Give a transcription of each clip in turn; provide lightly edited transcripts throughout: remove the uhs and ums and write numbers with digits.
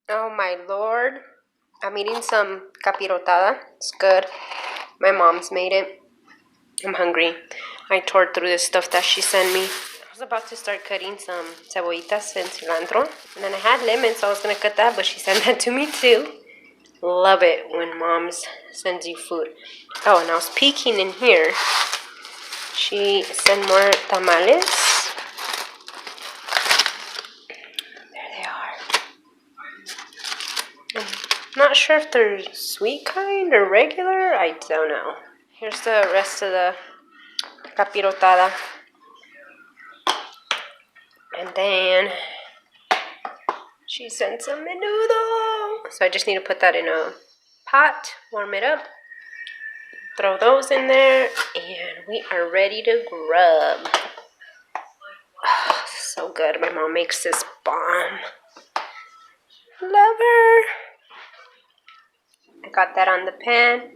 Oh my lord. I'm eating some capirotada. It's good. My mom's made it. I'm hungry. I tore through the stuff that she sent me. I was about to start cutting some cebollitas and cilantro. And then I had lemons, so I was going to cut that, but she sent that to me too. Love it when moms sends you food. Oh, and I was peeking in here. She sent more tamales. There they are. I'm not sure if they're sweet kind or regular. I don't know. Here's the rest of the capirotada. And then she sent some menudo. So I just need to put that in a pot, warm it up, throw those in there, and we are ready to grub. Oh, so good. My mom makes this bomb. Love her. I got that on the pan.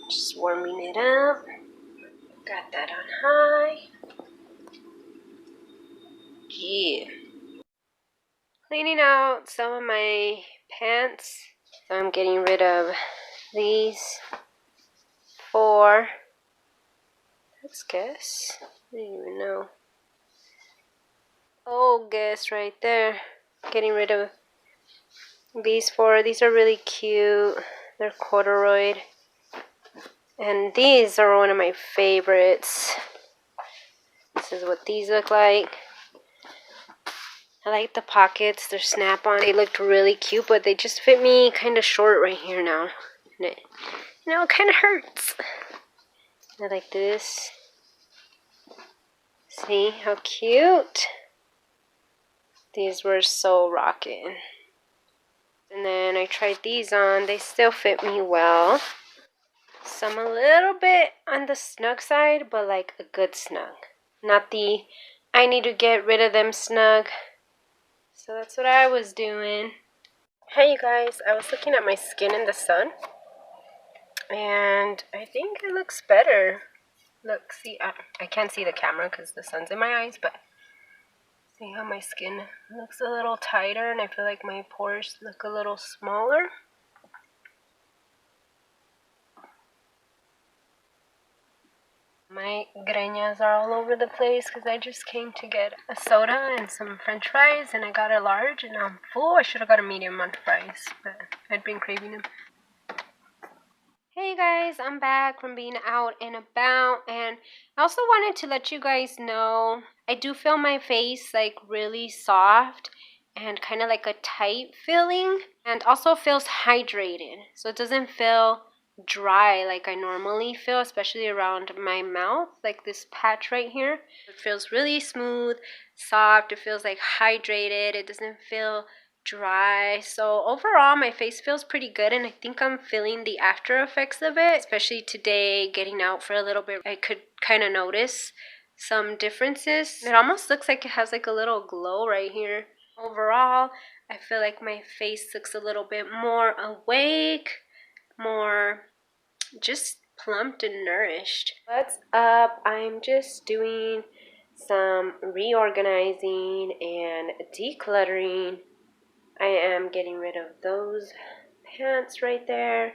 Just warming it up. Got that on high. Yeah. Cleaning out some of my pants. So I'm getting rid of these 4. Let's guess. I don't even know. Oh, guess right there. Getting rid of these 4. These are really cute. They're corduroy. And these are one of my favorites. This is what these look like. I like the pockets. They're snap-on. They looked really cute, but they just fit me kind of short right here now. And it, it kind of hurts. I like this. See how cute? These were so rocking. And then I tried these on. They still fit me well. Some a little bit on the snug side, but like a good snug. Not the I need to get rid of them snug. So that's what I was doing. Hey you guys, I was looking at my skin in the sun. And I think it looks better. Look, see, I can't see the camera because the sun's in my eyes, but see how my skin looks a little tighter and I feel like my pores look a little smaller. My greñas are all over the place because I just came to get a soda and some french fries and I got a large and I'm full. I should have got a medium on fries, but I'd been craving them. Hey guys, I'm back from being out and about, and I also wanted to let you guys know I do feel my face like really soft and kind of like a tight feeling, and also feels hydrated, so it doesn't feel dry like I normally feel, especially around my mouth, like this patch right here. It feels really smooth, soft, it feels like hydrated, it doesn't feel dry. So overall my face feels pretty good, and I think I'm feeling the after effects of it, especially today getting out for a little bit. I could kind of notice some differences. It almost looks like it has like a little glow right here. Overall I feel like my face looks a little bit more awake, more just plumped and nourished. What's up? I'm just doing some reorganizing and decluttering. I am getting rid of those pants right there.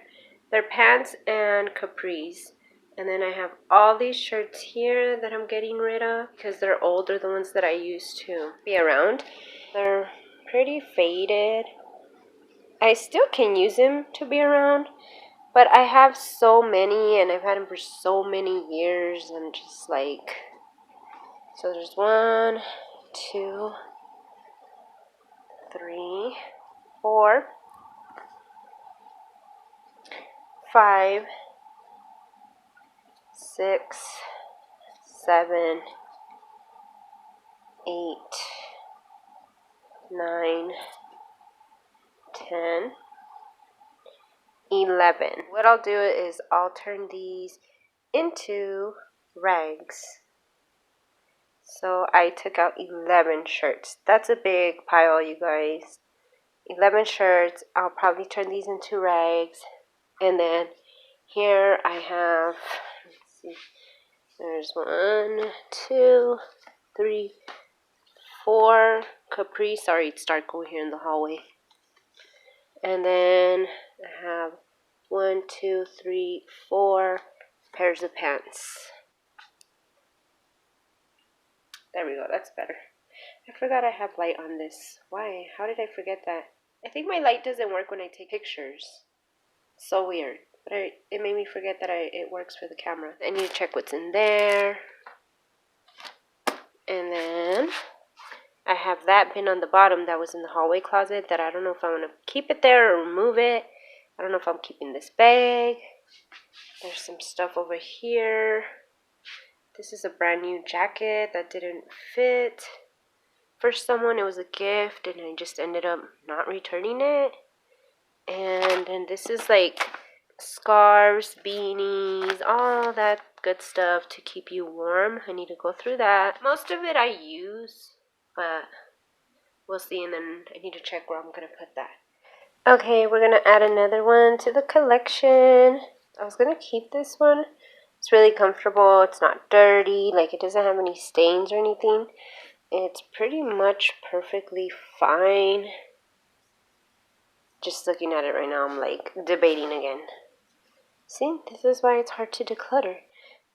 They're pants and capris. And then I have all these shirts here that I'm getting rid of because they're old. They're the ones that I used to be around. They're pretty faded. I still can use them to be around, but I have so many and I've had them for so many years. I'm just like, so there's 1, 2, 3, 4, 5, 6, 7, 8, 9, 10, 11. What I'll do is I'll turn these into rags. So I took out 11 shirts. That's a big pile, you guys. 11 shirts. I'll probably turn these into rags. And then here I have, let's see, there's 1, 2, 3, 4 capris. Sorry, it's dark over here in the hallway. And then I have 1, 2, 3, 4 pairs of pants. There we go, that's better. I forgot I have light on this. Why? How did I forget that? I think my light doesn't work when I take pictures. So weird. But it made me forget that it works for the camera. I need to check what's in there. And then I have that bin on the bottom that was in the hallway closet that I don't know if I want to keep it there or remove it. I don't know if I'm keeping this bag. There's some stuff over here. This is a brand new jacket that didn't fit. For someone, it was a gift and I just ended up not returning it. And then this is like scarves, beanies, all that good stuff to keep you warm. I need to go through that. Most of it I use, but we'll see, and then I need to check where I'm going to put that. Okay, we're going to add another one to the collection. I was going to keep this one. It's really comfortable. It's not dirty. Like, it doesn't have any stains or anything. It's pretty much perfectly fine. Just looking at it right now, I'm like debating again. See, this is why it's hard to declutter.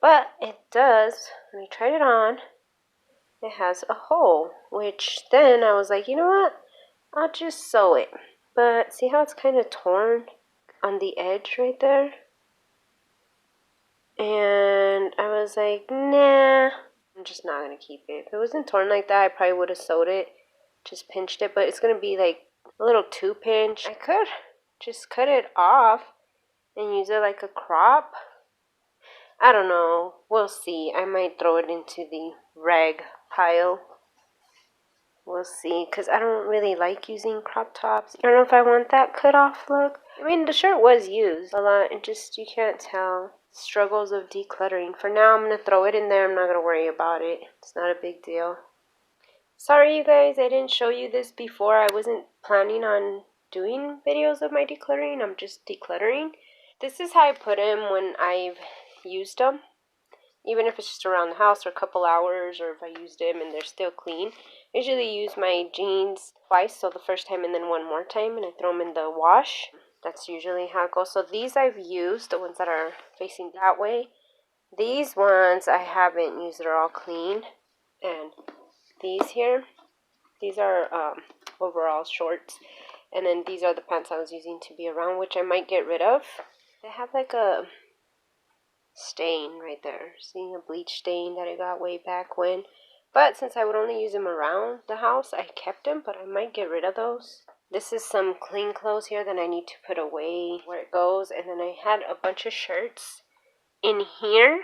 But it does, when I tried it on, it has a hole. Which then I was like, you know what? I'll just sew it. But see how it's kind of torn on the edge right there? And I was like, nah, I'm just not going to keep it. If it wasn't torn like that, I probably would have sewed it. Just pinched it. But it's going to be like a little 2-pinch. I could just cut it off and use it like a crop. I don't know. We'll see. I might throw it into the rag pile. We'll see. Because I don't really like using crop tops. I don't know if I want that cut off look. I mean, the shirt was used a lot. And just, you can't tell. Struggles of decluttering. For now, I'm going to throw it in there. I'm not going to worry about it. It's not a big deal. Sorry, you guys. I didn't show you this before. I wasn't planning on doing videos of my decluttering. I'm just decluttering. This is how I put them when I've used them. Even if it's just around the house for a couple hours, or if I used them and they're still clean. I usually use my jeans twice, so the first time and then one more time, and I throw them in the wash. That's usually how it goes. So these I've used, the ones that are facing that way. These ones I haven't used, they're all clean. And these here, these are overall shorts. And then these are the pants I was using to be around, which I might get rid of. They have like a stain right there. See, a bleach stain that I got way back when. But since I would only use them around the house, I kept them, but I might get rid of those. This is some clean clothes here that I need to put away where it goes. And then I had a bunch of shirts in here,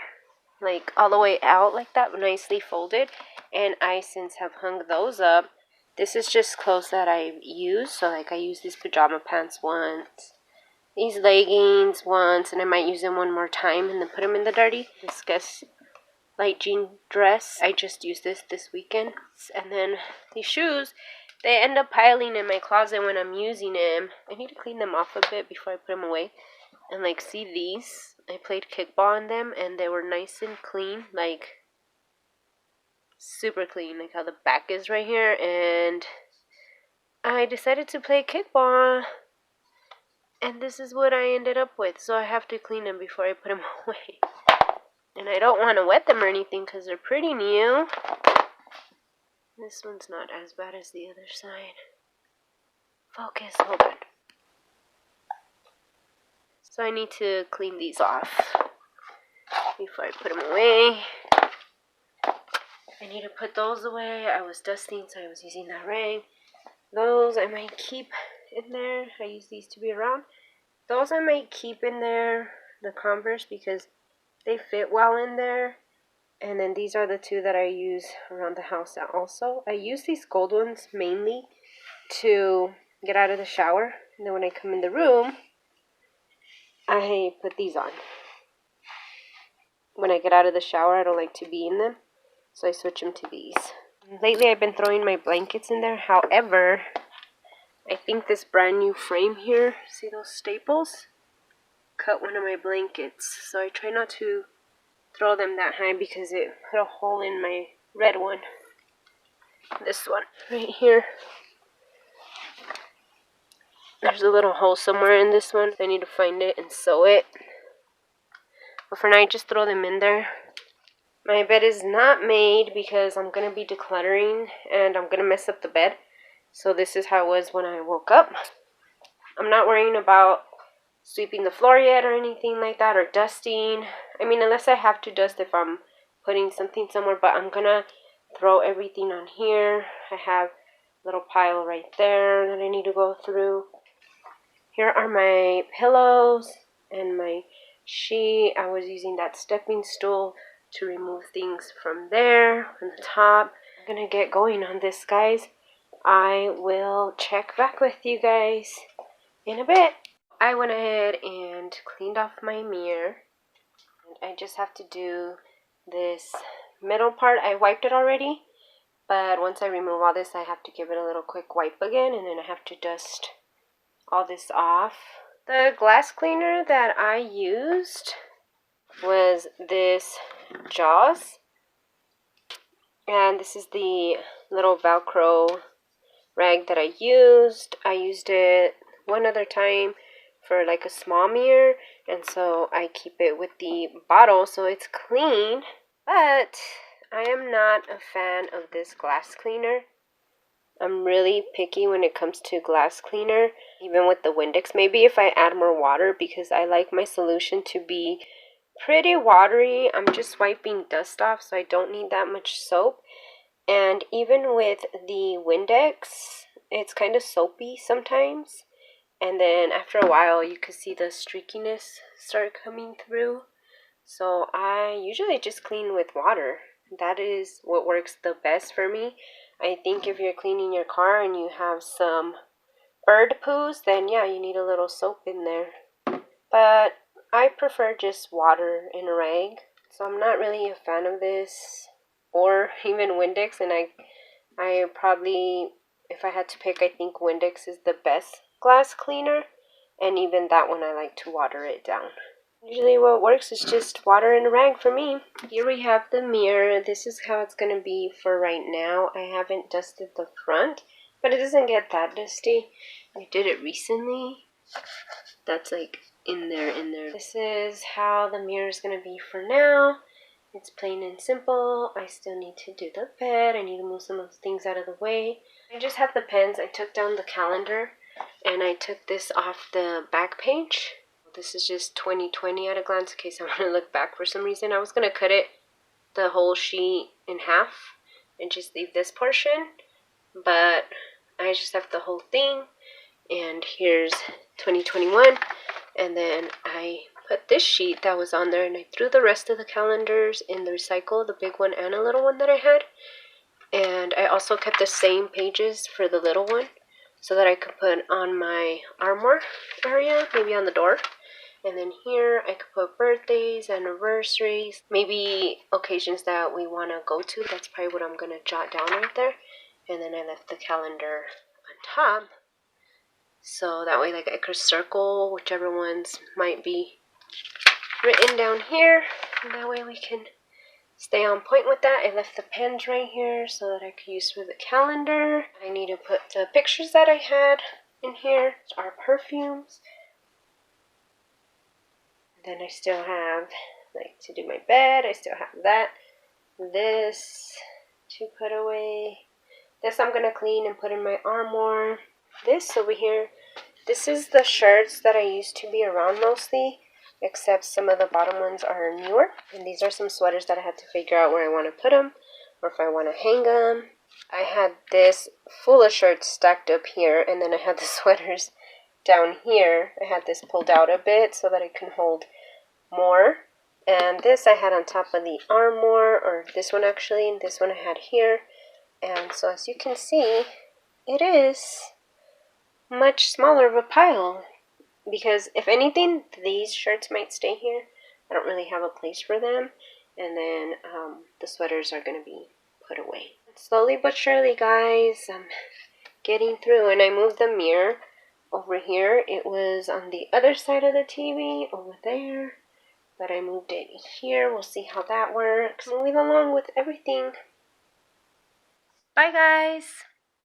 like all the way out like that, nicely folded. And I since have hung those up. This is just clothes that I've used. So like I used these pajama pants once. These leggings once, and I might use them one more time and then put them in the dirty. This Guess light jean dress, I just used this weekend. And then these shoes, they end up piling in my closet when I'm using them. I need to clean them off a bit before I put them away. And like, see these? I played kickball on them and they were nice and clean, like super clean, like how the back is right here. And I decided to play kickball. And this is what I ended up with. So I have to clean them before I put them away. And I don't want to wet them or anything because they're pretty new. This one's not as bad as the other side. Focus, hold on. So I need to clean these off before I put them away. I need to put those away. I was dusting, so I was using that rag. Those I might keep in there. I use these to be around. Those I might keep in there, the Converse, because they fit well in there. And then these are the two that I use around the house also. I use these gold ones mainly to get out of the shower. And then when I come in the room, I put these on. When I get out of the shower, I don't like to be in them. So I switch them to these. Lately, I've been throwing my blankets in there. However, I think this brand new frame here, see those staples? Cut one of my blankets. So I try not to throw them that high because it put a hole in my red one. This one right here. There's a little hole somewhere in this one. I need to find it and sew it. But for now, I just throw them in there. My bed is not made because I'm going to be decluttering and I'm going to mess up the bed. So this is how it was when I woke up. I'm not worrying about sweeping the floor yet or anything like that, or dusting. I mean, unless I have to dust if I'm putting something somewhere, but I'm going to throw everything on here. I have a little pile right there that I need to go through. Here are my pillows and my sheet. I was using that stepping stool to remove things from there on the top. I'm gonna get going on this, guys. I will check back with you guys in a bit. I went ahead and cleaned off my mirror. And I just have to do this middle part. I wiped it already, but once I remove all this, I have to give it a little quick wipe again, and then I have to dust all this off. The glass cleaner that I used was this Jaws, and this is the little Velcro rag that I used. I used it one other time for like a small mirror, and so I keep it with the bottle so it's clean. But I am not a fan of this glass cleaner. I'm really picky when it comes to glass cleaner, even with the Windex. Maybe if I add more water, because I like my solution to be pretty watery. I'm just wiping dust off, so I don't need that much soap. And even with the Windex, it's kind of soapy sometimes. And then after a while, you can see the streakiness start coming through. So I usually just clean with water. That is what works the best for me. I think if you're cleaning your car and you have some bird poos, then yeah, you need a little soap in there. But I prefer just water and a rag. So I'm not really a fan of this or even Windex. And I probably, if I had to pick, I think Windex is the best glass cleaner. And even that one, I like to water it down. Usually what works is just water and a rag for me. Here we have the mirror. This is how it's going to be for right now. I haven't dusted the front, but it doesn't get that dusty. I did it recently. That's like in there. This is how the mirror is going to be for now. It's plain and simple. I still need to do the bed. I need to move some of the things out of the way. I just have the pens. I took down the calendar and I took this off the back page. This is just 2020 at a glance in case I want to look back for some reason. I was going to cut it, the whole sheet, in half and just leave this portion. But I just have the whole thing. And here's 2021. And then I put this sheet that was on there and I threw the rest of the calendars in the recycle, the big one and a little one that I had. And I also kept the same pages for the little one so that I could put on my armor area, maybe on the door. And then here I could put birthdays, anniversaries, maybe occasions that we want to go to. That's probably what I'm going to jot down right there. And then I left the calendar on top. So that way like I could circle whichever ones might be written down here. And that way we can stay on point with that. I left the pens right here so that I could use for the calendar. I need to put the pictures that I had in here, our perfumes. Then I still have, like, to do my bed. I still have that. This to put away. This I'm going to clean and put in my armoire. This over here, this is the shirts that I used to be around mostly, except some of the bottom ones are newer. And these are some sweaters that I had to figure out where I want to put them or if I want to hang them. I had this full of shirts stacked up here, and then I had the sweaters down here. I had this pulled out a bit so that it can hold more. And this I had on top of the armoire, or this one actually, and this one I had here. And so as you can see, it is much smaller of a pile. Because if anything, these shirts might stay here. I don't really have a place for them. And then the sweaters are going to be put away. Slowly but surely, guys, I'm getting through. And I moved the mirror over here. It was on the other side of the TV, over there. But I moved it here. We'll see how that works. Moving along with everything. Bye, guys.